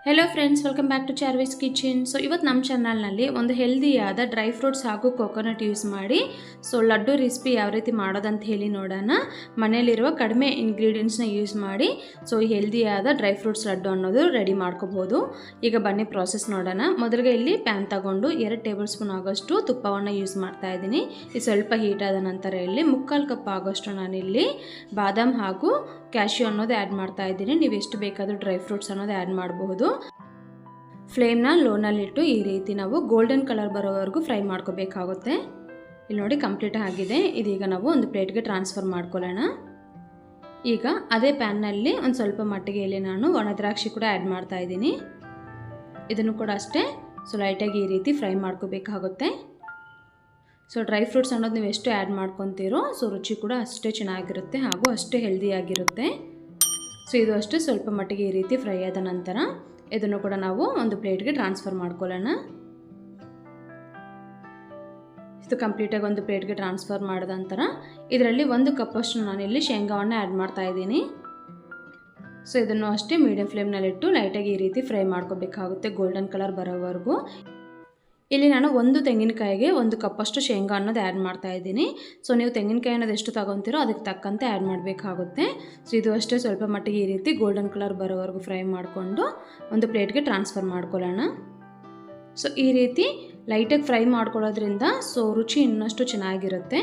Hello friends, welcome back to Charvi's kitchen. So ಇವತ್ತು ನಮ್ಮ ಚಾನಲ್ನಲ್ಲಿ ಒಂದು ಹೆಲ್ದಿಯಾದ ಡ್ರೈ ಫ್ರೂಟ್ಸ್ ಹಾಗೂ ಕೋಕೋನಟ್ ಯೂಸ್ ಮಾಡಿ ಲಡ್ಡು ರೆಸಿಪಿ ಯಾವ ರೀತಿ ಮಾಡೋದಂತ ಹೇಳಿ ನೋಡೋಣ. ಮನೆಯಲ್ಲಿರುವ ಕಡಿಮೆ ಇಂಗ್ರೀಡಿಯೆಂಟ್ಸ್ನ ಯೂಸ್ ಮಾಡಿ ಈ ಹೆಲ್ದಿಯಾದ ಡ್ರೈ ಫ್ರೂಟ್ಸ್ ಲಡ್ಡು ಅನ್ನೋದು ರೆಡಿ ಮಾಡ್ಕೋಬೋದು. ಈಗ ಬನ್ನಿ ಪ್ರಾಸೆಸ್ ನೋಡೋಣ. ಮೊದಲಿಗೆ ಇಲ್ಲಿ ಪ್ಯಾನ್ ತಗೊಂಡು 2 ಟೇಬಲ್ ಸ್ಪೂನ್ ಆಗೋಷ್ಟು ತುಪ್ಪವನ್ನು ಯೂಸ್ ಮಾಡ್ತಾ ಇದ್ದೀನಿ. ಇದು ಸ್ವಲ್ಪ ಹೀಟ್ ಆದ ನಂತರ ಇಲ್ಲಿ 3/4 ಕಪ್ ಆಗೋಷ್ಟು ನಾನಿಲ್ಲಿ ಬಾದಾಮ್ ಹಾಗೂ ಕ್ಯಾಶ್ಯೂ ಅನ್ನೋದು ಆ್ಯಡ್ ಮಾಡ್ತಾ ಇದ್ದೀನಿ. ನೀವು ಎಷ್ಟು ಬೇಕಾದರೂ ಡ್ರೈ ಫ್ರೂಟ್ಸ್ ಅನ್ನೋದು ಆ್ಯಡ್ ಮಾಡಬಹುದು. ಫ್ಲೇಮ್ನ ಲೋನಲ್ಲಿಟ್ಟು ಈ ರೀತಿ ನಾವು ಗೋಲ್ಡನ್ ಕಲರ್ ಬರೋವರೆಗೂ ಫ್ರೈ ಮಾಡ್ಕೋಬೇಕಾಗುತ್ತೆ. ಇಲ್ಲಿ ನೋಡಿ ಕಂಪ್ಲೀಟ್ ಆಗಿದೆ. ಇದೀಗ ನಾವು ಒಂದು ಪ್ಲೇಟ್ಗೆ ಟ್ರಾನ್ಸ್ಫರ್ ಮಾಡ್ಕೊಳ್ಳೋಣ. ಈಗ ಅದೇ ಪ್ಯಾನ್ನಲ್ಲಿ ಒಂದು ಸ್ವಲ್ಪ ಮಟ್ಟಿಗೆ ಇಲ್ಲಿ ನಾನು ಒಣ ದ್ರಾಕ್ಷಿ ಕೂಡ ಆ್ಯಡ್ ಮಾಡ್ತಾ ಇದ್ದೀನಿ. ಇದನ್ನು ಕೂಡ ಅಷ್ಟೇ ಲೈಟಾಗಿ ಈ ರೀತಿ ಫ್ರೈ ಮಾಡ್ಕೋಬೇಕಾಗುತ್ತೆ. ಡ್ರೈ ಫ್ರೂಟ್ಸ್ ಅನ್ನೋದು ನೀವು ಎಷ್ಟು ಆ್ಯಡ್ ಮಾಡ್ಕೊತೀರೋ ರುಚಿ ಕೂಡ ಅಷ್ಟೇ ಚೆನ್ನಾಗಿರುತ್ತೆ ಹಾಗೂ ಅಷ್ಟೇ ಹೆಲ್ದಿಯಾಗಿರುತ್ತೆ. ಇದು ಅಷ್ಟೇ ಸ್ವಲ್ಪ ಮಟ್ಟಿಗೆ ಈ ರೀತಿ ಫ್ರೈ ಆದ ನಂತರ ಇದನ್ನು ಕೂಡ ನಾವು ಒಂದು ಪ್ಲೇಟ್ಗೆ ಟ್ರಾನ್ಸ್ಫರ್ ಮಾಡ್ಕೊಳ್ಳೋಣ. ಇದು ಕಂಪ್ಲೀಟಾಗಿ ಒಂದು ಪ್ಲೇಟ್ಗೆ ಟ್ರಾನ್ಸ್ಫರ್ ಮಾಡಿದ ನಂತರ ಇದರಲ್ಲಿ 1 ಕಪ್ಪಷ್ಟು ನಾನಿಲ್ಲಿ ಶೇಂಗಾವನ್ನು ಆ್ಯಡ್ ಮಾಡ್ತಾ ಇದ್ದೀನಿ. ಇದನ್ನು ಅಷ್ಟೇ ಮೀಡಿಯಂ ಫ್ಲೇಮ್ನಲ್ಲಿಟ್ಟು ಲೈಟಾಗಿ ಈ ರೀತಿ ಫ್ರೈ ಮಾಡ್ಕೋಬೇಕಾಗುತ್ತೆ ಗೋಲ್ಡನ್ ಕಲರ್ ಬರೋವರೆಗೂ. ಇಲ್ಲಿ ನಾನು 1 ತೆಂಗಿನಕಾಯಿಗೆ 1 ಕಪ್ಪಷ್ಟು ಶೇಂಗಾ ಅನ್ನೋದು ಆ್ಯಡ್ ಮಾಡ್ತಾ ಇದ್ದೀನಿ. ನೀವು ತೆಂಗಿನಕಾಯಿ ಅನ್ನೋದು ಎಷ್ಟು ತೊಗೊತೀರೋ ಅದಕ್ಕೆ ತಕ್ಕಂತೆ ಆ್ಯಡ್ ಮಾಡಬೇಕಾಗುತ್ತೆ. ಇದು ಅಷ್ಟೇ ಸ್ವಲ್ಪ ಮಟ್ಟಿಗೆ ಈ ರೀತಿ ಗೋಲ್ಡನ್ ಕಲರ್ ಬರೋವರೆಗೂ ಫ್ರೈ ಮಾಡಿಕೊಂಡು ಒಂದು ಪ್ಲೇಟ್ಗೆ ಟ್ರಾನ್ಸ್ಫರ್ ಮಾಡ್ಕೊಳ್ಳೋಣ. ಈ ರೀತಿ ಲೈಟಾಗಿ ಫ್ರೈ ಮಾಡ್ಕೊಳ್ಳೋದ್ರಿಂದ ರುಚಿ ಇನ್ನಷ್ಟು ಚೆನ್ನಾಗಿರುತ್ತೆ.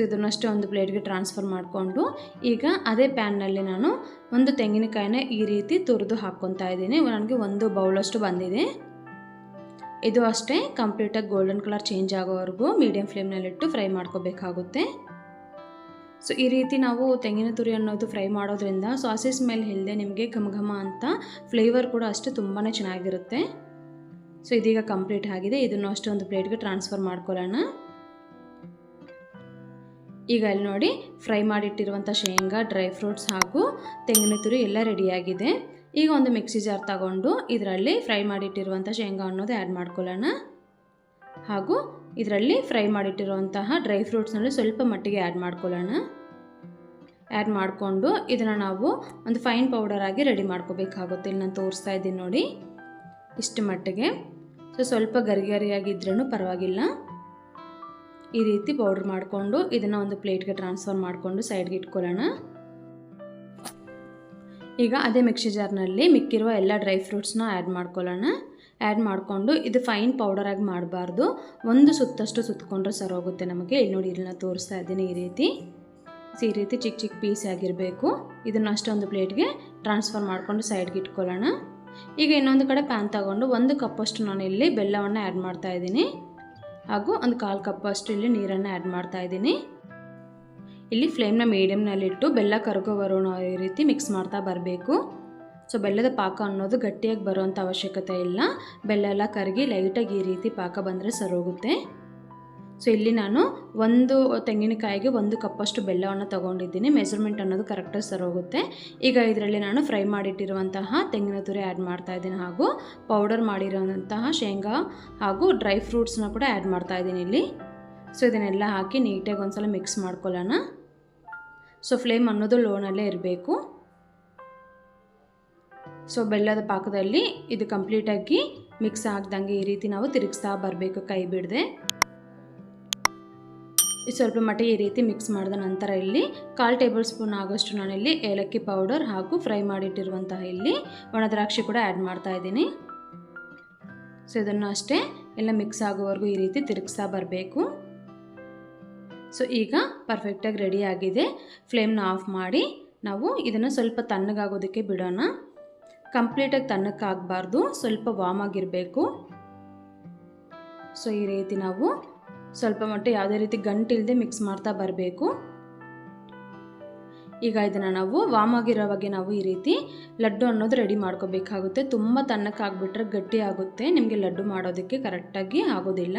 ಇದನ್ನಷ್ಟೇ ಒಂದು ಪ್ಲೇಟ್ಗೆ ಟ್ರಾನ್ಸ್ಫರ್ ಮಾಡಿಕೊಂಡು ಈಗ ಅದೇ ಪ್ಯಾನ್ನಲ್ಲಿ ನಾನು 1 ತೆಂಗಿನಕಾಯಿನ ಈ ರೀತಿ ತುರಿದು ಹಾಕ್ಕೊತಾ ಇದ್ದೀನಿ. ನನಗೆ 1 ಬೌಲಷ್ಟು ಬಂದಿದೆ. ಇದು ಅಷ್ಟೇ ಕಂಪ್ಲೀಟಾಗಿ ಗೋಲ್ಡನ್ ಕಲರ್ ಚೇಂಜ್ ಆಗೋವರೆಗೂ ಮೀಡಿಯಂ ಫ್ಲೇಮ್ನಲ್ಲಿಟ್ಟು ಫ್ರೈ ಮಾಡ್ಕೋಬೇಕಾಗುತ್ತೆ. ಈ ರೀತಿ ನಾವು ತೆಂಗಿನ ತುರಿ ಅನ್ನೋದು ಫ್ರೈ ಮಾಡೋದ್ರಿಂದ ಸಾಸಸ್ ಸ್ಮೆಲ್ ಇಲ್ಲದೆ ನಿಮಗೆ ಘಮ ಅಂತ ಫ್ಲೇವರ್ ಕೂಡ ಅಷ್ಟೇ ತುಂಬಾ ಚೆನ್ನಾಗಿರುತ್ತೆ. ಇದೀಗ ಕಂಪ್ಲೀಟ್ ಆಗಿದೆ. ಇದನ್ನು ಅಷ್ಟೇ ಒಂದು ಪ್ಲೇಟ್ಗೆ ಟ್ರಾನ್ಸ್ಫರ್ ಮಾಡ್ಕೊಳ್ಳೋಣ. ಈಗ ಅಲ್ಲಿ ನೋಡಿ ಫ್ರೈ ಮಾಡಿಟ್ಟಿರುವಂಥ ಶೇಂಗಾ, ಡ್ರೈ ಫ್ರೂಟ್ಸ್ ಹಾಗೂ ತೆಂಗಿನ ತುರಿ ಎಲ್ಲ ರೆಡಿಯಾಗಿದೆ. ಈಗ ಒಂದು ಮಿಕ್ಸಿ ಜಾರ್ ತಗೊಂಡು ಇದರಲ್ಲಿ ಫ್ರೈ ಮಾಡಿಟ್ಟಿರುವಂಥ ಶೇಂಗಾ ಅನ್ನೋದು ಆ್ಯಡ್ ಮಾಡ್ಕೊಳ್ಳೋಣ. ಹಾಗೂ ಇದರಲ್ಲಿ ಫ್ರೈ ಮಾಡಿಟ್ಟಿರುವಂತಹ ಡ್ರೈ ಫ್ರೂಟ್ಸ್ನಲ್ಲಿ ಸ್ವಲ್ಪ ಮಟ್ಟಿಗೆ ಆ್ಯಡ್ ಮಾಡ್ಕೊಳ್ಳೋಣ. ಆ್ಯಡ್ ಮಾಡಿಕೊಂಡು ಇದನ್ನು ನಾವು ಒಂದು ಫೈನ್ ಪೌಡರ್ ಆಗಿ ರೆಡಿ ಮಾಡ್ಕೋಬೇಕಾಗುತ್ತೆ. ಇಲ್ಲಿ ನಾನು ತೋರಿಸ್ತಾ ಇದ್ದೀನಿ ನೋಡಿ, ಇಷ್ಟು ಮಟ್ಟಿಗೆ. ಸ್ವಲ್ಪ ಗರಿಗರಿಯಾಗಿದ್ರೂ ಪರವಾಗಿಲ್ಲ. ಈ ರೀತಿ ಪೌಡ್ರ್ ಮಾಡಿಕೊಂಡು ಇದನ್ನು ಒಂದು ಪ್ಲೇಟ್ಗೆ ಟ್ರಾನ್ಸ್ಫರ್ ಮಾಡಿಕೊಂಡು ಸೈಡ್ಗೆ ಇಟ್ಕೊಳ್ಳೋಣ. ಈಗ ಅದೇ ಮಿಕ್ಸಿ ಜಾರ್ನಲ್ಲಿ ಮಿಕ್ಕಿರುವ ಎಲ್ಲ ಡ್ರೈ ಫ್ರೂಟ್ಸ್ನ ಆ್ಯಡ್ ಮಾಡ್ಕೊಳ್ಳೋಣ. ಆ್ಯಡ್ ಮಾಡಿಕೊಂಡು ಇದು ಫೈನ್ ಪೌಡರಾಗಿ ಮಾಡಬಾರ್ದು, ಒಂದು ಸುತ್ತಷ್ಟು ಸುತ್ತಕೊಂಡ್ರೆ ಸರೋಗುತ್ತೆ ನಮಗೆ. ಇಲ್ಲಿ ನೋಡಿ, ಇಲ್ಲಿ ನಾನು ತೋರಿಸ್ತಾ ಇದ್ದೀನಿ ಈ ರೀತಿ ಚಿಕ್ಕ ಚಿಕ್ಕ ಪೀಸ್ ಆಗಿರಬೇಕು. ಇದನ್ನು ಅಷ್ಟೊಂದು ಪ್ಲೇಟ್ಗೆ ಟ್ರಾನ್ಸ್ಫರ್ ಮಾಡಿಕೊಂಡು ಸೈಡ್ಗೆ ಇಟ್ಕೊಳ್ಳೋಣ. ಈಗ ಇನ್ನೊಂದು ಕಡೆ ಪ್ಯಾನ್ ತಗೊಂಡು 1 ಕಪ್ಪಷ್ಟು ನಾನು ಇಲ್ಲಿ ಬೆಲ್ಲವನ್ನು ಆ್ಯಡ್ ಮಾಡ್ತಾ ಇದ್ದೀನಿ. ಹಾಗೂ ಒಂದು 1/4 ಕಪ್ಪಷ್ಟು ಇಲ್ಲಿ ನೀರನ್ನು ಆ್ಯಡ್ ಮಾಡ್ತಾ ಇದ್ದೀನಿ. ಇಲ್ಲಿ ಫ್ಲೇಮ್ನ ಮೀಡಿಯಮ್ನಲ್ಲಿಟ್ಟು ಬೆಲ್ಲ ಕರಗೋವರೋ ಈ ರೀತಿ ಮಿಕ್ಸ್ ಮಾಡ್ತಾ ಬರಬೇಕು. ಬೆಲ್ಲದ ಪಾಕ ಅನ್ನೋದು ಗಟ್ಟಿಯಾಗಿ ಬರೋವಂಥ ಅವಶ್ಯಕತೆ ಇಲ್ಲ. ಬೆಲ್ಲ ಎಲ್ಲ ಕರಗಿ ಲೈಟಾಗಿ ಈ ರೀತಿ ಪಾಕ ಬಂದರೆ ಸರೋಗುತ್ತೆ. ಇಲ್ಲಿ ನಾನು 1 ತೆಂಗಿನಕಾಯಿಗೆ 1 ಕಪ್ಪಷ್ಟು ಬೆಲ್ಲವನ್ನು ತೊಗೊಂಡಿದ್ದೀನಿ. ಮೆಜರ್ಮೆಂಟ್ ಅನ್ನೋದು ಕರೆಕ್ಟಾಗಿ ಸರೋಗುತ್ತೆ. ಈಗ ಇದರಲ್ಲಿ ನಾನು ಫ್ರೈ ಮಾಡಿಟ್ಟಿರುವಂತಹ ತೆಂಗಿನ ತುರಿ ಆ್ಯಡ್ ಮಾಡ್ತಾ ಇದ್ದೀನಿ. ಹಾಗೂ ಪೌಡರ್ ಮಾಡಿರುವಂತಹ ಶೇಂಗಾ ಹಾಗೂ ಡ್ರೈ ಫ್ರೂಟ್ಸ್ನ ಕೂಡ ಆ್ಯಡ್ ಮಾಡ್ತಾ ಇದ್ದೀನಿ ಇಲ್ಲಿ. ಇದನ್ನೆಲ್ಲ ಹಾಕಿ ನೀಟಾಗಿ ಒಂದ್ಸಲ ಮಿಕ್ಸ್ ಮಾಡ್ಕೊಳ್ಳೋಣ. ಫ್ಲೇಮ್ ಅನ್ನೋದು ಲೋನಲ್ಲೇ ಇರಬೇಕು. ಬೆಲ್ಲದ ಪಾಕದಲ್ಲಿ ಇದು ಕಂಪ್ಲೀಟಾಗಿ ಮಿಕ್ಸ್ ಆಗ್ದಂಗೆ ಈ ರೀತಿ ನಾವು ತಿರುಗಿಸ್ತಾ ಬರಬೇಕು, ಕೈ ಬಿಡದೆ. ಸ್ವಲ್ಪ ಮಟ್ಟಿಗೆ ಈ ರೀತಿ ಮಿಕ್ಸ್ ಮಾಡಿದ ನಂತರ ಇಲ್ಲಿ 1/4 ಟೇಬಲ್ ಸ್ಪೂನ್ ಆಗೋಷ್ಟು ನಾನಿಲ್ಲಿ ಏಲಕ್ಕಿ ಪೌಡರ್ ಹಾಗೂ ಫ್ರೈ ಮಾಡಿಟ್ಟಿರುವಂತಹ ಇಲ್ಲಿ ಒಣ ದ್ರಾಕ್ಷಿ ಕೂಡ ಆ್ಯಡ್ ಮಾಡ್ತಾ ಇದ್ದೀನಿ. ಇದನ್ನು ಅಷ್ಟೇ ಎಲ್ಲ ಮಿಕ್ಸ್ ಆಗೋವರೆಗೂ ಈ ರೀತಿ ತಿರುಗಿಸ್ತಾ ಬರಬೇಕು. ಈಗ ಪರ್ಫೆಕ್ಟಾಗಿ ರೆಡಿ ಆಗಿದೆ. ಫ್ಲೇಮ್ನ ಆಫ್ ಮಾಡಿ ನಾವು ಇದನ್ನು ಸ್ವಲ್ಪ ತಣ್ಣಗಾಗೋದಕ್ಕೆ ಬಿಡೋಣ. ಕಂಪ್ಲೀಟಾಗಿ ತಣ್ಣಕ್ಕಾಗಬಾರ್ದು, ಸ್ವಲ್ಪ ವಾಮ್ ಆಗಿರಬೇಕು. ಈ ರೀತಿ ನಾವು ಸ್ವಲ್ಪ ಮಟ್ಟ ಯಾವುದೇ ರೀತಿ ಗಂಟಿಲ್ಲದೆ ಮಿಕ್ಸ್ ಮಾಡ್ತಾ ಬರಬೇಕು. ಈಗ ಇದನ್ನು ನಾವು ವಾಮ್ ಆಗಿರೋವಾಗೆ ನಾವು ಈ ರೀತಿ ಲಡ್ಡು ಅನ್ನೋದು ರೆಡಿ ಮಾಡ್ಕೋಬೇಕಾಗುತ್ತೆ. ತುಂಬ ತಣ್ಣಕ್ಕಾಗ್ಬಿಟ್ರೆ ಗಟ್ಟಿ ಆಗುತ್ತೆ, ನಿಮಗೆ ಲಡ್ಡು ಮಾಡೋದಕ್ಕೆ ಕರೆಕ್ಟಾಗಿ ಆಗೋದಿಲ್ಲ.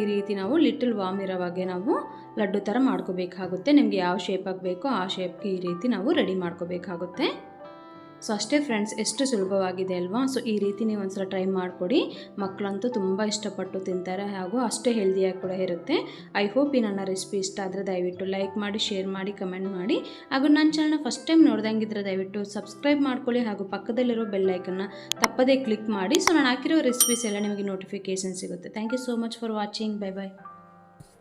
ಈ ರೀತಿ ನಾವು ಲಿಟಲ್ ವಾಮ್ ಇರೋವಾಗೆ ನಾವು ಲಡ್ಡು ಥರ ಮಾಡ್ಕೋಬೇಕಾಗುತ್ತೆ. ನಿಮಗೆ ಯಾವ ಶೇಪಾಗಿ ಬೇಕೋ ಆ ಶೇಪ್ಗೆ ಈ ರೀತಿ ನಾವು ರೆಡಿ ಮಾಡ್ಕೋಬೇಕಾಗುತ್ತೆ. ಸೊ ಅಷ್ಟೇ ಫ್ರೆಂಡ್ಸ್, ಎಷ್ಟು ಸುಲಭವಾಗಿದೆ ಅಲ್ವಾ. ಸೊ ಈ ರೀತಿ ನೀವು ಒಂದ್ಸಲ ಟ್ರೈ ಮಾಡಿಕೊಡಿ, ಮಕ್ಕಳಂತೂ ತುಂಬ ಇಷ್ಟಪಟ್ಟು ತಿಂತಾರೆ ಹಾಗೂ ಅಷ್ಟೇ ಹೆಲ್ದಿಯಾಗಿ ಕೂಡ ಇರುತ್ತೆ. ಐ ಹೋಪ್ ಈ ನನ್ನ ರೆಸಿಪಿ ಇಷ್ಟ ಆದರೆ ದಯವಿಟ್ಟು ಲೈಕ್ ಮಾಡಿ, ಶೇರ್ ಮಾಡಿ, ಕಮೆಂಟ್ ಮಾಡಿ ಹಾಗೂ ನನ್ನ ಚಾನಲ್ನ ಫಸ್ಟ್ ಟೈಮ್ ನೋಡ್ದಂಗಿದ್ರೆ ದಯವಿಟ್ಟು ಸಬ್ಸ್ಕ್ರೈಬ್ ಮಾಡ್ಕೊಳ್ಳಿ ಹಾಗೂ ಪಕ್ಕದಲ್ಲಿರೋ ಬೆಲ್ ಐಕನ್ನ ತಪ್ಪದೇ ಕ್ಲಿಕ್ ಮಾಡಿ. ಸೊ ನಾನು ಹಾಕಿರೋ ರೆಸಿಪೀಸ್ ಎಲ್ಲ ನಿಮಗೆ ನೋಟಿಫಿಕೇಶನ್ ಸಿಗುತ್ತೆ. Thank you so much for watching. Bye bye.